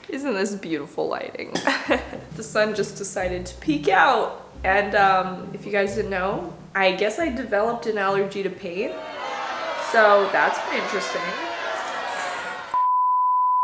Isn't this beautiful lighting? The sun just decided to peek out. And if you guys didn't know, I guess I developed an allergy to paint. So that's pretty interesting.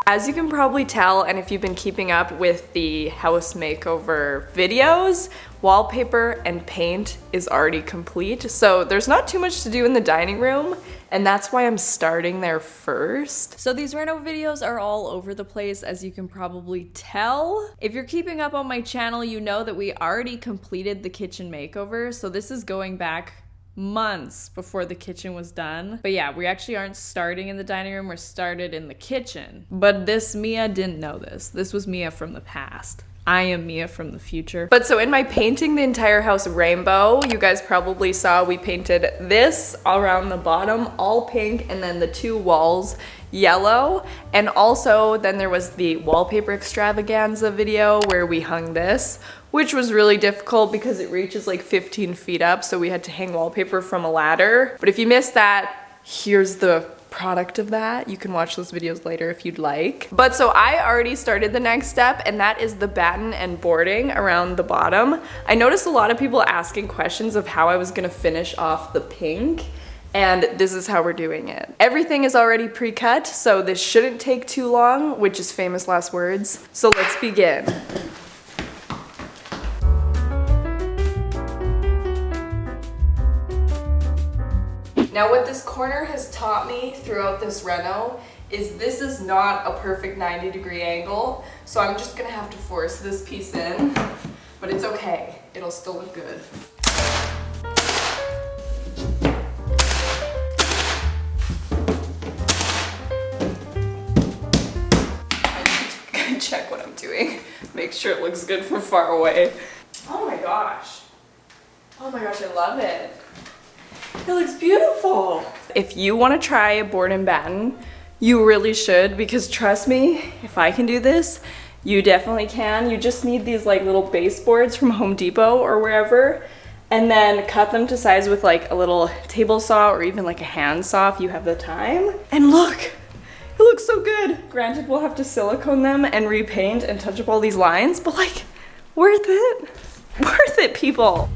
As you can probably tell, and if you've been keeping up with the house makeover videos, wallpaper and paint is already complete. So there's not too much to do in the dining room, and that's why I'm starting there first. So these reno videos are all over the place, as you can probably tell. If you're keeping up on my channel, you know that we already completed the kitchen makeover. So this is going back months before the kitchen was done. But yeah, we actually aren't starting in the dining room, we're started in the kitchen. But this Mia didn't know this. This was Mia from the past. I am Mia from the future. But so in my painting the entire house rainbow, you guys probably saw we painted this around the bottom all pink, and then the two walls yellow. And also then there was the wallpaper extravaganza video where we hung this, which was really difficult because it reaches like 15 feet up, so we had to hang wallpaper from a ladder. But if you missed that, here's the product of that. You can watch those videos later if you'd like. But so I already started the next step, and that is the batten and boarding around the bottom. I noticed a lot of people asking questions of how I was gonna finish off the pink, and this is how we're doing it. Everything is already pre-cut, so this shouldn't take too long, which is famous last words. So let's begin. Now what this corner has taught me throughout this reno is this is not a perfect 90-degree angle, so I'm just gonna have to force this piece in, but it's okay, it'll still look good. I need to check what I'm doing, make sure it looks good from far away. Oh my gosh, I love it. It looks beautiful. If you want to try a board and batten, you really should, because trust me, if I can do this, you definitely can. You just need these like little baseboards from Home Depot or wherever, and then cut them to size with like a little table saw or even like a hand saw if you have the time. And look, it looks so good. Granted, we'll have to silicone them and repaint and touch up all these lines, but like, worth it. Worth it, people.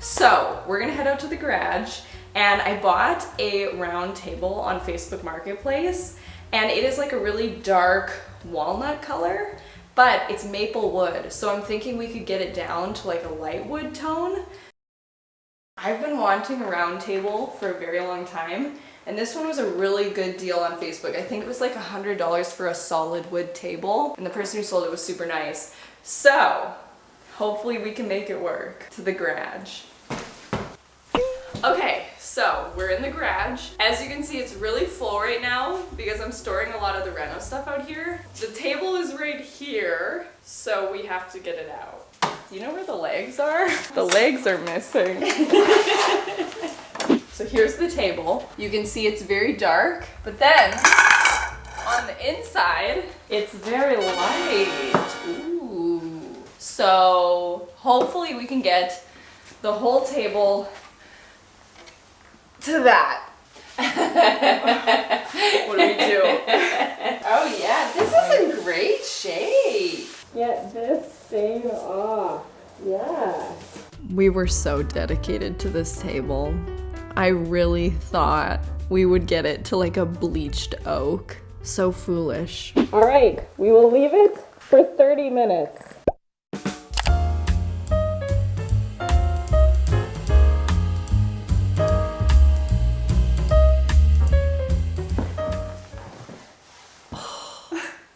So we're gonna head out to the garage, and I bought a round table on Facebook Marketplace, and it is like a really dark walnut color, but it's maple wood. So I'm thinking we could get it down to like a light wood tone. I've been wanting a round table for a very long time, and this one was a really good deal on Facebook. I think it was like $100 for a solid wood table, and the person who sold it was super nice. So hopefully we can make it work. To the garage. Okay, so we're in the garage. As you can see, it's really full right now because I'm storing a lot of the reno stuff out here. The table is right here, so we have to get it out. Do you know where the legs are? The legs are missing. So here's the table. You can see it's very dark, but then on the inside, it's very light. Ooh. So hopefully we can get the whole table to that. What do we do? Oh yeah, this is in great shape. Get this thing off. Yeah. We were so dedicated to this table. I really thought we would get it to like a bleached oak. So foolish. All right, we will leave it for 30 minutes.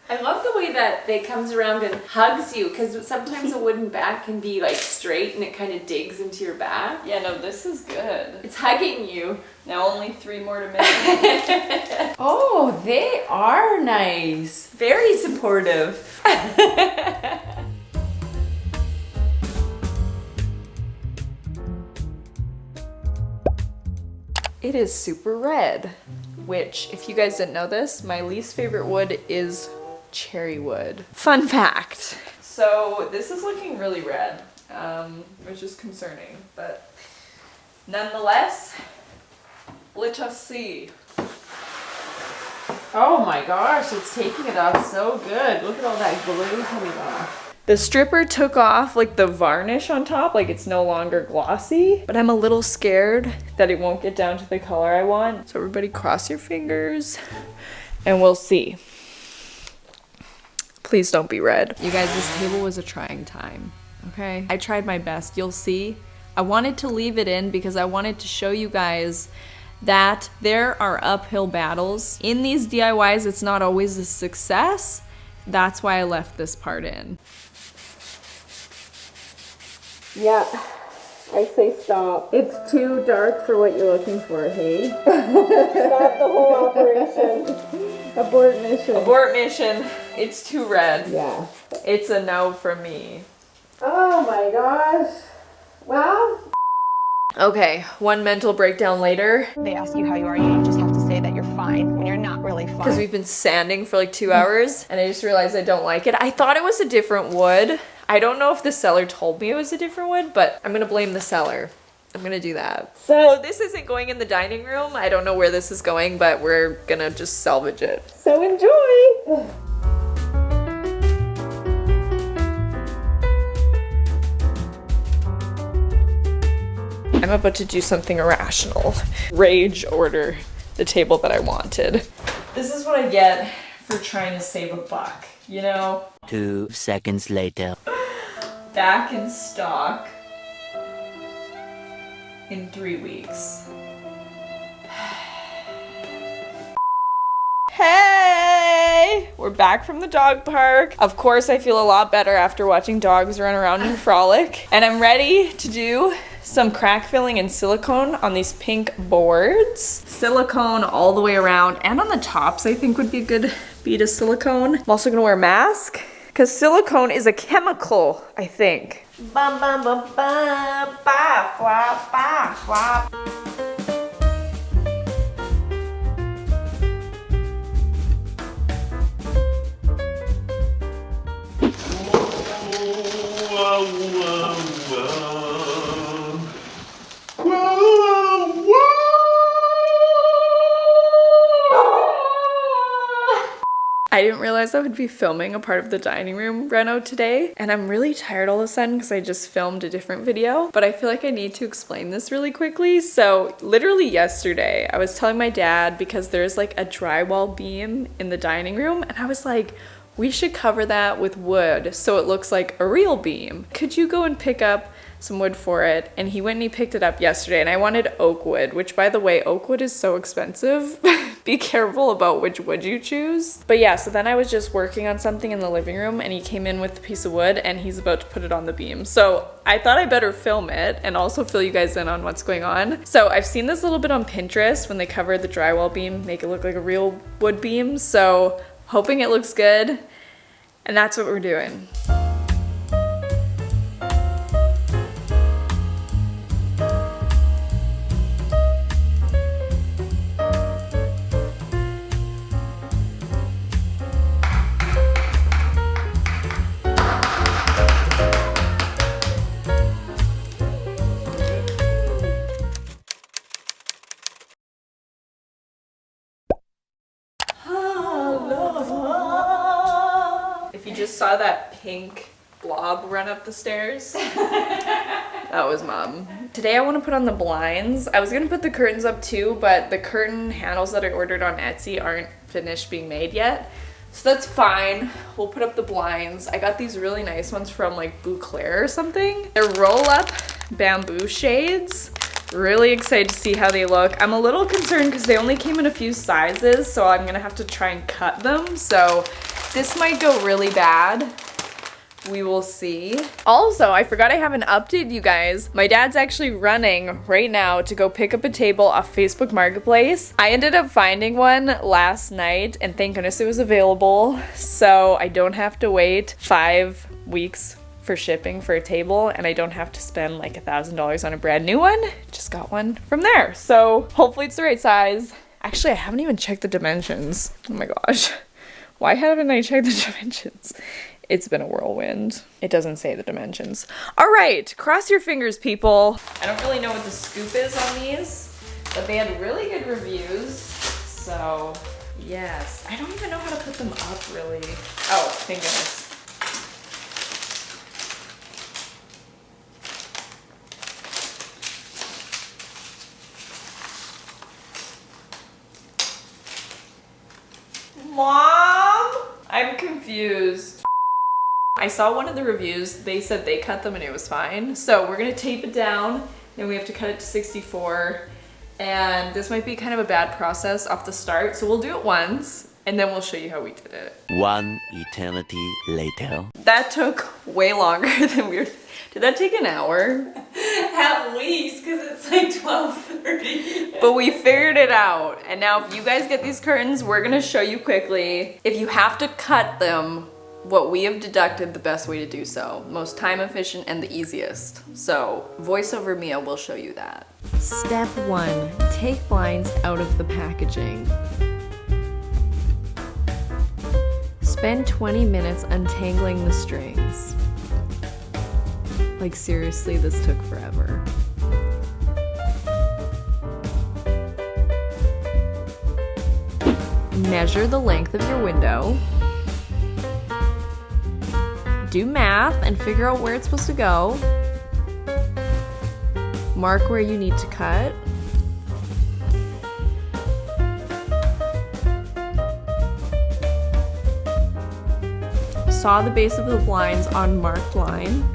I love the way that it comes around and hugs you, because sometimes a wooden back can be like straight and it kind of digs into your back. Yeah, no, this is good. It's hugging you. Now only 3 more to make. Oh, they are nice. Very supportive. It is super red, which, if you guys didn't know this, my least favorite wood is cherry wood. Fun fact. So this is looking really red, which is concerning, but Nonetheless, let us see. Oh my gosh, it's taking it off so good. Look at all that glue coming off. The stripper took off like the varnish on top, like it's no longer glossy, but I'm a little scared that it won't get down to the color I want. So everybody cross your fingers and we'll see. Please don't be red. You guys, this table was a trying time, okay? I tried my best, you'll see. I wanted to leave it in because I wanted to show you guys that there are uphill battles. In these DIYs, it's not always a success. That's why I left this part in. Yeah, I say stop. It's too dark for what you're looking for, hey? Stop the whole operation. Abort mission. Abort mission. It's too red. Yeah. It's a no for me. Oh my gosh. Well. Okay, one mental breakdown later. They ask you how you are, you just have to say that you're fine when you're not really fine. Because we've been sanding for like 2 hours and I just realized I don't like it. I thought it was a different wood. I don't know if the seller told me it was a different wood, but I'm gonna blame the seller. I'm gonna do that. So this isn't going in the dining room. I don't know where this is going, but we're gonna just salvage it. So enjoy. I'm about to do something irrational. Rage order the table that I wanted. This is what I get for trying to save a buck, you know? 2 seconds later. Back in stock in 3 weeks. Hey! We're back from the dog park. Of course, I feel a lot better after watching dogs run around and frolic. And I'm ready to do some crack filling and silicone on these pink boards. Silicone all the way around and on the tops I think would be a good bead of silicone. I'm also gonna wear a mask because silicone is a chemical, I think. Bum, bum, bum, bum, ba, flop, ba, flop. I didn't realize I would be filming a part of the dining room reno today, and I'm really tired all of a sudden because I just filmed a different video, but I feel like I need to explain this really quickly. So literally yesterday, I was telling my dad because there's like a drywall beam in the dining room, and I was like, we should cover that with wood so it looks like a real beam. Could you go and pick up some wood for it? And he went and he picked it up yesterday, and I wanted oak wood, which by the way, oak wood is so expensive. Be careful about which wood you choose. But yeah, so then I was just working on something in the living room and he came in with a piece of wood and he's about to put it on the beam. So I thought I better film it and also fill you guys in on what's going on. So I've seen this a little bit on Pinterest when they cover the drywall beam, make it look like a real wood beam. So hoping it looks good, and that's what we're doing. If you just saw that pink blob run up the stairs, that was Mom. Today I want to put on the blinds. I was gonna put the curtains up too, but the curtain handles that I ordered on Etsy aren't finished being made yet. So that's fine. We'll put up the blinds. I got these really nice ones from like Bouclair or something. They're roll-up bamboo shades. Really excited to see how they look. I'm a little concerned because they only came in a few sizes, so I'm gonna have to try and cut them. So this might go really bad. We will see. Also, I forgot I haven't updated you guys. My dad's actually running right now to go pick up a table off Facebook Marketplace. I ended up finding one last night and thank goodness it was available. So I don't have to wait 5 weeks for shipping for a table, and I don't have to spend like $1,000 on a brand new one. Just got one from there. So hopefully it's the right size. Actually, I haven't even checked the dimensions. Oh my gosh. Why haven't I checked the dimensions? It's been a whirlwind. It doesn't say the dimensions. All right, cross your fingers, people. I don't really know what the scoop is on these, but they had really good reviews. So yes, I don't even know how to put them up really. Oh, thank goodness. Mom, I'm confused. I saw one of the reviews, they said they cut them and it was fine. So we're gonna tape it down, then we have to cut it to 64. And this might be kind of a bad process off the start, so we'll do it once and then we'll show you how we did it. One eternity later. That took way longer than we were. Did that take an hour? At least, because it's like 12:30. But we figured it out. And now if you guys get these curtains, we're gonna show you quickly. If you have to cut them, what we have deducted the best way to do so. Most time efficient and the easiest. So voiceover Mia will show you that. Step 1, take blinds out of the packaging. Spend 20 minutes untangling the strings. Like seriously, this took forever. Measure the length of your window. Do math and figure out where it's supposed to go. Mark where you need to cut. Saw the base of the blinds on marked line.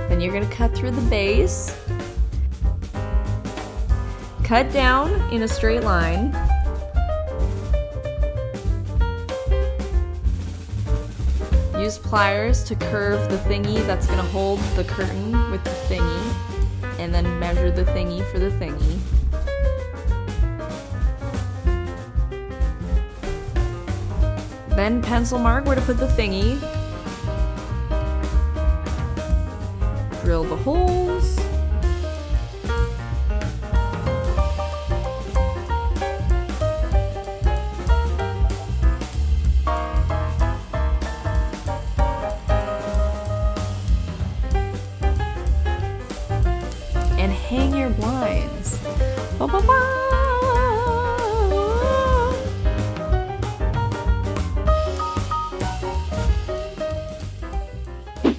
Then you're gonna cut through the base. Cut down in a straight line. Use pliers to curve the thingy that's gonna hold the curtain with the thingy, and then measure the thingy for the thingy. Then pencil mark where to put the thingy. Drill the holes. And hang your blinds. Ba, ba, ba.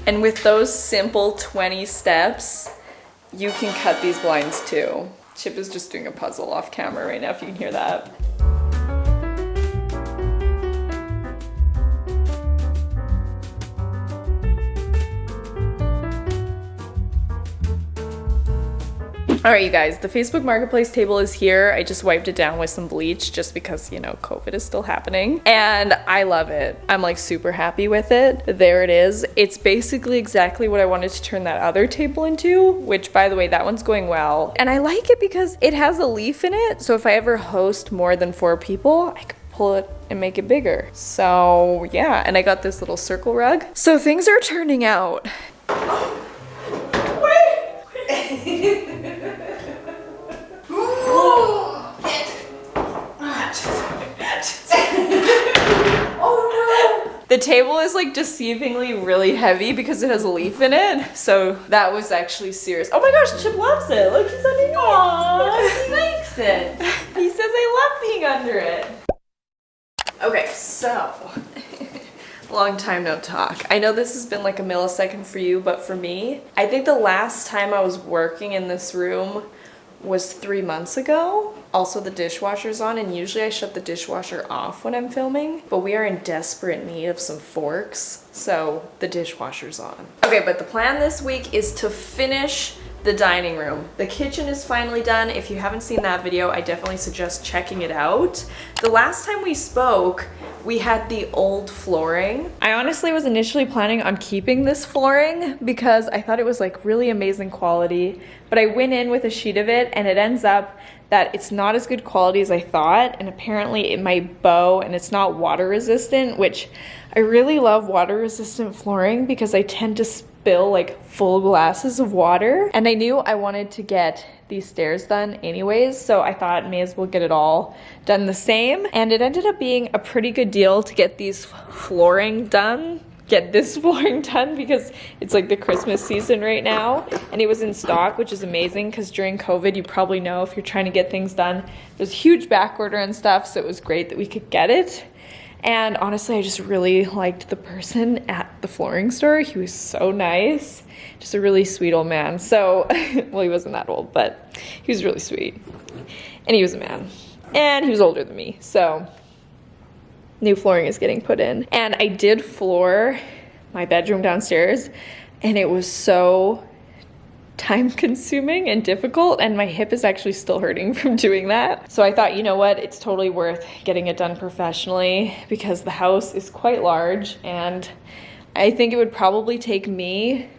And with those simple 20 steps, you can cut these blinds too. Chip is just doing a puzzle off camera right now, if you can hear that. All right, you guys, the Facebook Marketplace table is here. I just wiped it down with some bleach just because, you know, COVID is still happening. And I love it. I'm like super happy with it. There it is. It's basically exactly what I wanted to turn that other table into, which by the way, that one's going well. And I like it because it has a leaf in it. So if I ever host more than 4 people, I could pull it and make it bigger. So yeah, and I got this little circle rug. So things are turning out. The table is like deceivingly really heavy because it has a leaf in it. So that was actually serious. Oh my gosh, Chip loves it. Look, he's underneath. Aww, he likes it. He says I love being under it. Okay, so long time no talk. I know this has been like a millisecond for you, but for me, I think the last time I was working in this room was 3 months ago. Also, the dishwasher's on, and usually I shut the dishwasher off when I'm filming, but we are in desperate need of some forks, so the dishwasher's on. Okay, but the plan this week is to finish the dining room. The kitchen is finally done. If you haven't seen that video, I definitely suggest checking it out. The last time we spoke, we had the old flooring. I honestly was initially planning on keeping this flooring because I thought it was like really amazing quality, but I went in with a sheet of it and it ends up that it's not as good quality as I thought, and apparently it might bow and it's not water resistant, which I really love water resistant flooring because I tend to spill like full glasses of water. And I knew I wanted to get these stairs done anyways, so I thought may as well get it all done the same. And it ended up being a pretty good deal to get these flooring done. Get this flooring done because it's like the Christmas season right now, and it was in stock, which is amazing because during COVID, you probably know if you're trying to get things done, there's huge back order and stuff, so it was great that we could get it. And honestly, I just really liked the person at the flooring store. He was so nice, just a really sweet old man. So, well, he wasn't that old, but he was really sweet, and he was a man, and he was older than me, so new flooring is getting put in. And I did floor my bedroom downstairs, and it was so time consuming and difficult, and my hip is actually still hurting from doing that. So I thought, you know what, it's totally worth getting it done professionally because the house is quite large, and I think it would probably take me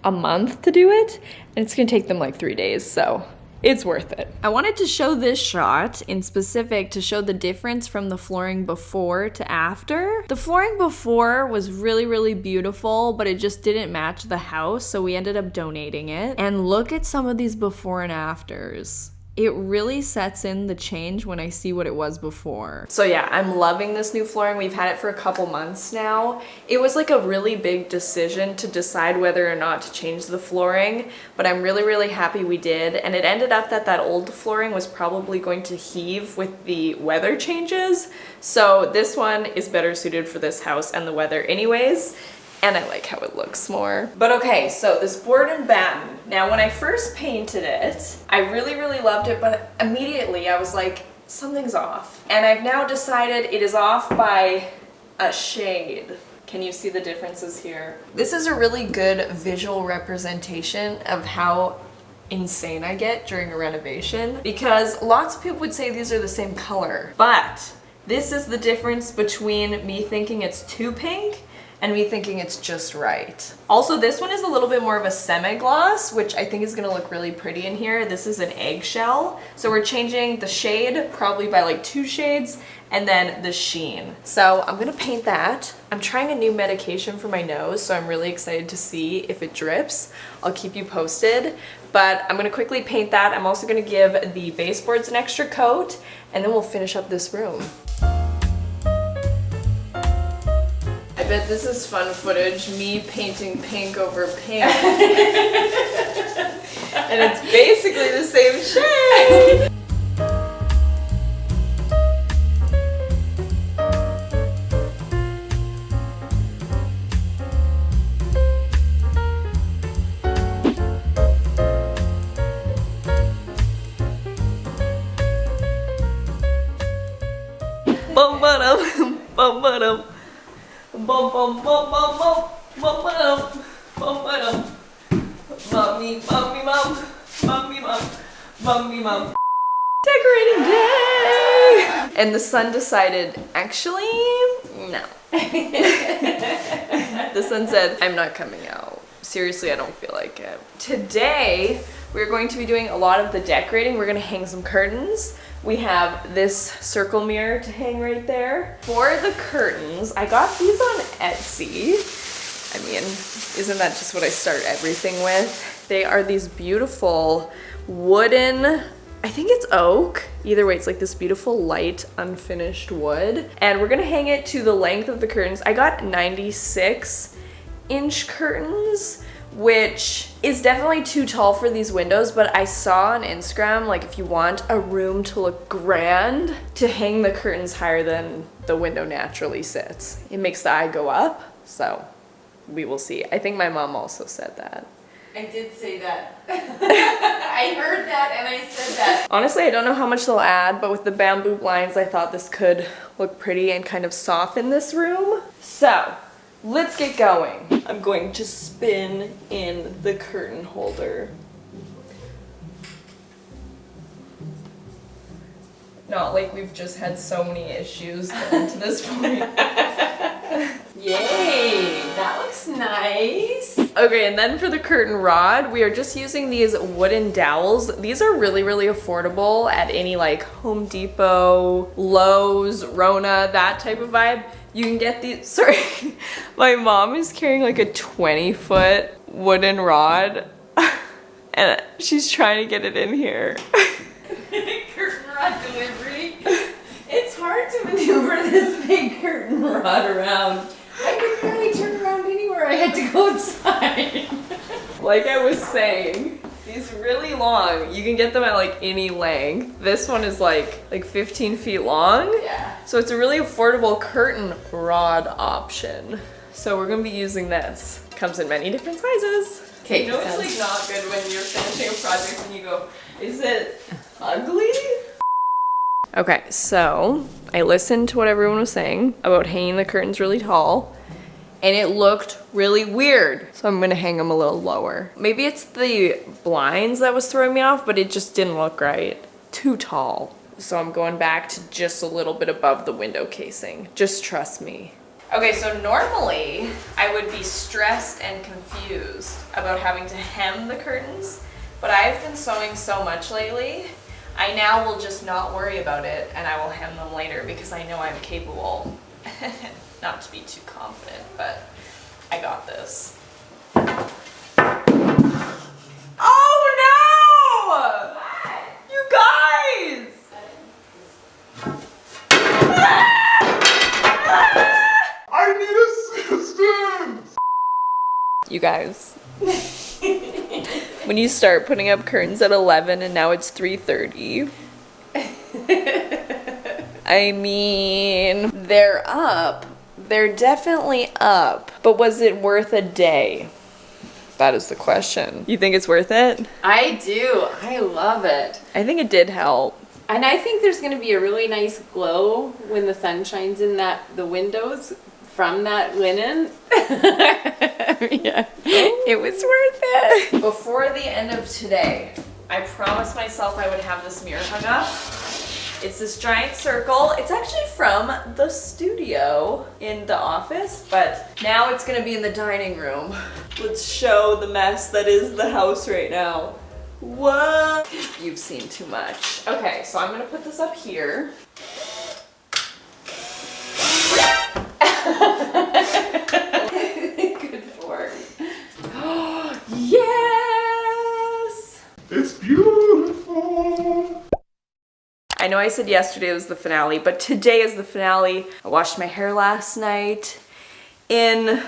a month to do it, and it's gonna take them like 3 days, so it's worth it. I wanted to show this shot in specific to show the difference from the flooring before to after. The flooring before was really, really beautiful, but it just didn't match the house, so we ended up donating it. And look at some of these before and afters. It really sets in the change when I see what it was before. So yeah, I'm loving this new flooring. We've had it for a couple months now. It was like a really big decision to decide whether or not to change the flooring, but I'm really, really happy we did. And it ended up that that old flooring was probably going to heave with the weather changes. So this one is better suited for this house and the weather anyways. And I like how it looks more. But okay, so this board and batten. Now when I first painted it, I really, really loved it, but immediately I was like, something's off. And I've now decided it is off by a shade. Can you see the differences here? This is a really good visual representation of how insane I get during a renovation, because lots of people would say these are the same color, but this is the difference between me thinking it's too pink and me thinking it's just right. Also, this one is a little bit more of a semi-gloss, which I think is gonna look really pretty in here. This is an eggshell. So we're changing the shade probably by like 2 shades, and then the sheen. So I'm gonna paint that. I'm trying a new medication for my nose, so I'm really excited to see if it drips. I'll keep you posted, but I'm gonna quickly paint that. I'm also gonna give the baseboards an extra coat, and then we'll finish up this room. I bet this is fun footage, me painting pink over pink. And it's basically the same shade. Bum ba-dum, bum ba-dum. Bum bum bum bum bum bum ba-dum, bum ba-dum. Mommy, mommy, mom, mommy, mom, mommy, mom. Decorating day! And the son decided, actually, no. The son said, I'm not coming out. Seriously, I don't feel like it. Today, we're going to be doing a lot of the decorating. We're gonna hang some curtains. We have this circle mirror to hang right there. For the curtains, I got these on Etsy. I mean, isn't that just what I start everything with? They are these beautiful wooden, I think it's oak. Either way, it's like this beautiful light unfinished wood. And we're gonna hang it to the length of the curtains. I got 96-inch curtains, which is definitely too tall for these windows, but I saw on Instagram, like if you want a room to look grand, to hang the curtains higher than the window naturally sits. It makes the eye go up, so we will see. I think my mom also said that. I did say that. I heard that and I said that. Honestly, I don't know how much they'll add, but with the bamboo blinds, I thought this could look pretty and kind of soften this room. So, let's get going. I'm going to spin in the curtain holder. Not like we've just had so many issues getting to this point. Yay, that looks nice. Okay, and then for the curtain rod, we are just using these wooden dowels. These are really, really affordable at any like Home Depot, Lowe's, Rona, that type of vibe. You can get these, sorry, my mom is carrying like a 20-foot wooden rod and she's trying to get it in here. Curtain rod delivery. It's hard to maneuver this big curtain rod around. I could barely turn around anywhere. I had to go inside. Like I was saying, these really long, you can get them at like any length. This one is like 15 feet long. Yeah. So it's a really affordable curtain rod option. So we're gonna be using this. Comes in many different sizes. Okay, You know it's like not good when you're finishing a project and you go, is it ugly? Okay, so I listened to what everyone was saying about hanging the curtains really tall, and it looked really weird. So I'm gonna hang them a little lower. Maybe it's the blinds that was throwing me off, but it just didn't look right. Too tall. So I'm going back to just a little bit above the window casing. Just trust me. Okay, so normally I would be stressed and confused about having to hem the curtains, but I've been sewing so much lately, I now will just not worry about it and I will hem them later because I know I'm capable. Not to be too confident, but I got this. Oh no! You guys! I need assistance! You guys. When you start putting up curtains at 11 and now it's 3:30. I mean, they're up. They're definitely up. But was it worth a day? That is the question. You think it's worth it? I do. I love it. I think it did help. And I think there's going to be a really nice glow when the sun shines in the windows from that linen. Yeah, it was worth it. Before the end of today, I promised myself I would have this mirror hung up. It's this giant circle. It's actually from the studio in the office, but now it's gonna be in the dining room. Let's show the mess that is the house right now. What? You've seen too much. Okay, so I'm gonna put this up here. Good fork. Yes! It's beautiful! I know I said yesterday was the finale, but today is the finale. I washed my hair last night in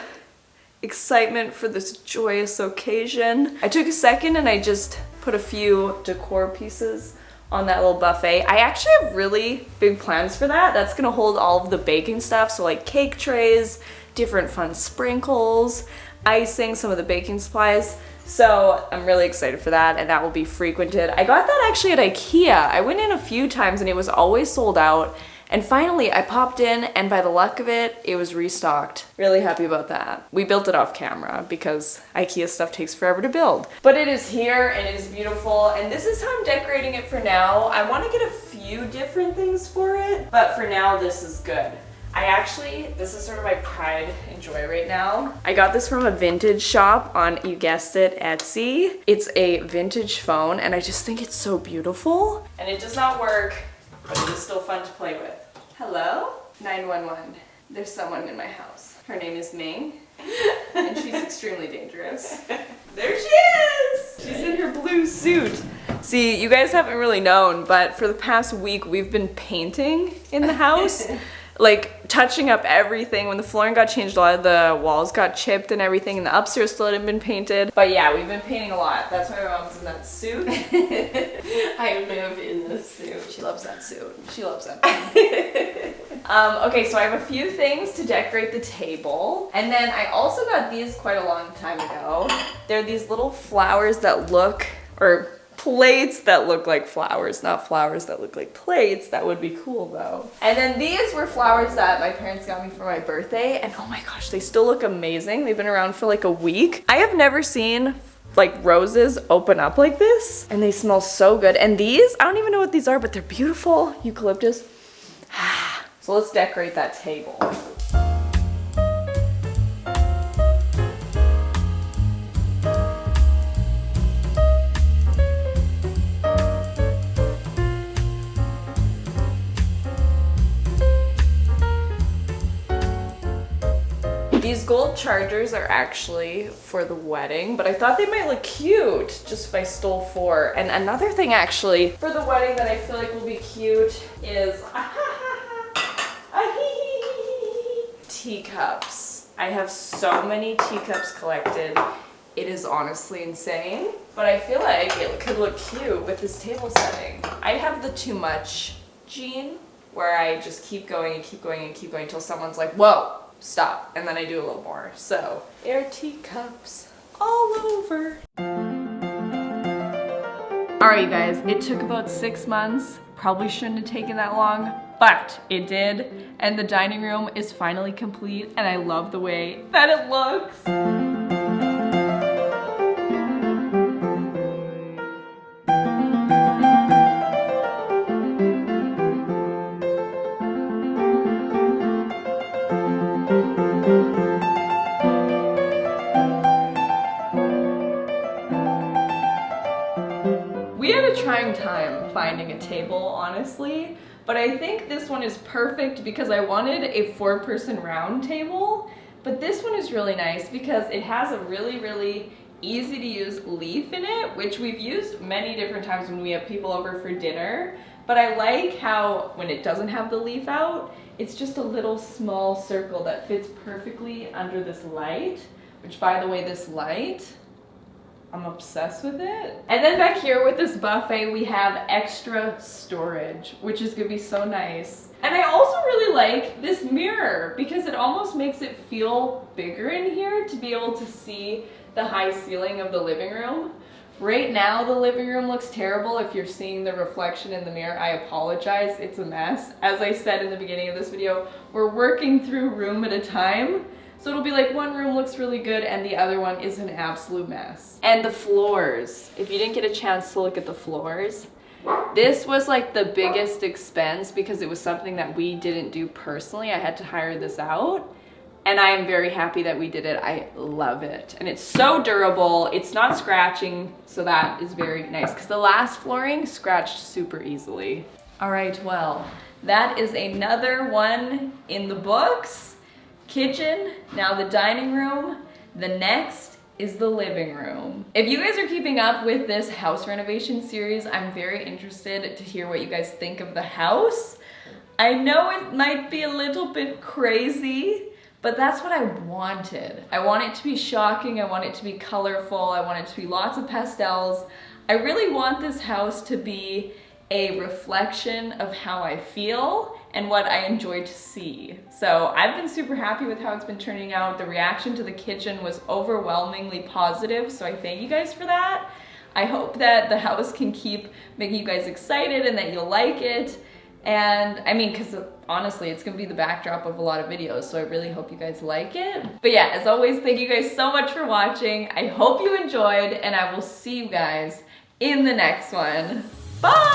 excitement for this joyous occasion. I took a second and I just put a few decor pieces on that little buffet. I actually have really big plans for that. That's gonna hold all of the baking stuff, so like cake trays, different fun sprinkles, icing, some of the baking supplies. So I'm really excited for that, and that will be frequented. I got that actually at IKEA. I went in a few times and it was always sold out. And finally I popped in and by the luck of it, it was restocked. Really happy about that. We built it off camera because IKEA stuff takes forever to build. But it is here and it is beautiful, and this is how I'm decorating it for now. I want to get a few different things for it, but for now this is good. This is sort of my pride and joy right now. I got this from a vintage shop on, you guessed it, Etsy. It's a vintage phone and I just think it's so beautiful. And it does not work, but it is still fun to play with. Hello? 911. There's someone in my house. Her name is Ming, and she's extremely dangerous. There she is! She's in her blue suit. See, you guys haven't really known, but for the past week we've been painting in the house. Like touching up everything. When the flooring got changed, a lot of the walls got chipped and everything, and the upstairs still hadn't been painted. But yeah, we've been painting a lot. That's why my mom's in that suit. I live in this suit. She loves that suit. She loves that. Okay, so I have a few things to decorate the table. And then I also got these quite a long time ago. They're these little flowers that look, or plates that look like flowers, not flowers that look like plates. That would be cool though. And then these were flowers that my parents got me for my birthday, and oh my gosh, they still look amazing. They've been around for like a week. I have never seen like roses open up like this, and they smell so good. And these, I don't even know what these are, but they're beautiful. Eucalyptus. So let's decorate that table. These gold chargers are actually for the wedding, but I thought they might look cute just if I stole 4. And another thing actually for the wedding that I feel like will be cute is teacups. I have so many teacups collected. It is honestly insane, but I feel like it could look cute with this table setting. I have the too much gene where I just keep going and keep going and keep going until someone's like, whoa, stop, and then I do a little more. So, air teacups all over. Alright you guys, it took about 6 months. Probably shouldn't have taken that long, but it did. And the dining room is finally complete, and I love the way that it looks. We had a trying time finding a table, honestly, but I think this one is perfect because I wanted a 4-person round table, but this one is really nice because it has a really easy to use leaf in it, which we've used many different times when we have people over for dinner, but I like how when it doesn't have the leaf out, it's just a little small circle that fits perfectly under this light, which by the way, this light, I'm obsessed with it. And then back here with this buffet, we have extra storage, which is gonna be so nice. And I also really like this mirror because it almost makes it feel bigger in here to be able to see the high ceiling of the living room. Right now, the living room looks terrible. If you're seeing the reflection in the mirror, I apologize, it's a mess. As I said in the beginning of this video, we're working through room at a time. So it'll be like one room looks really good and the other one is an absolute mess. And the floors, if you didn't get a chance to look at the floors, this was like the biggest expense because it was something that we didn't do personally. I had to hire this out. And I am very happy that we did it. I love it. And it's so durable. It's not scratching, so that is very nice. Because the last flooring scratched super easily. All right, well, that is another one in the books. Kitchen, now the dining room. The next is the living room. If you guys are keeping up with this house renovation series, I'm very interested to hear what you guys think of the house. I know it might be a little bit crazy, but that's what I wanted. I want it to be shocking, I want it to be colorful, I want it to be lots of pastels. I really want this house to be a reflection of how I feel and what I enjoy to see. So I've been super happy with how it's been turning out. The reaction to the kitchen was overwhelmingly positive, so I thank you guys for that. I hope that the house can keep making you guys excited and that you'll like it. And I mean, because honestly, it's gonna be the backdrop of a lot of videos, so I really hope you guys like it. But yeah, as always, thank you guys so much for watching. I hope you enjoyed, and I will see you guys in the next one. Bye!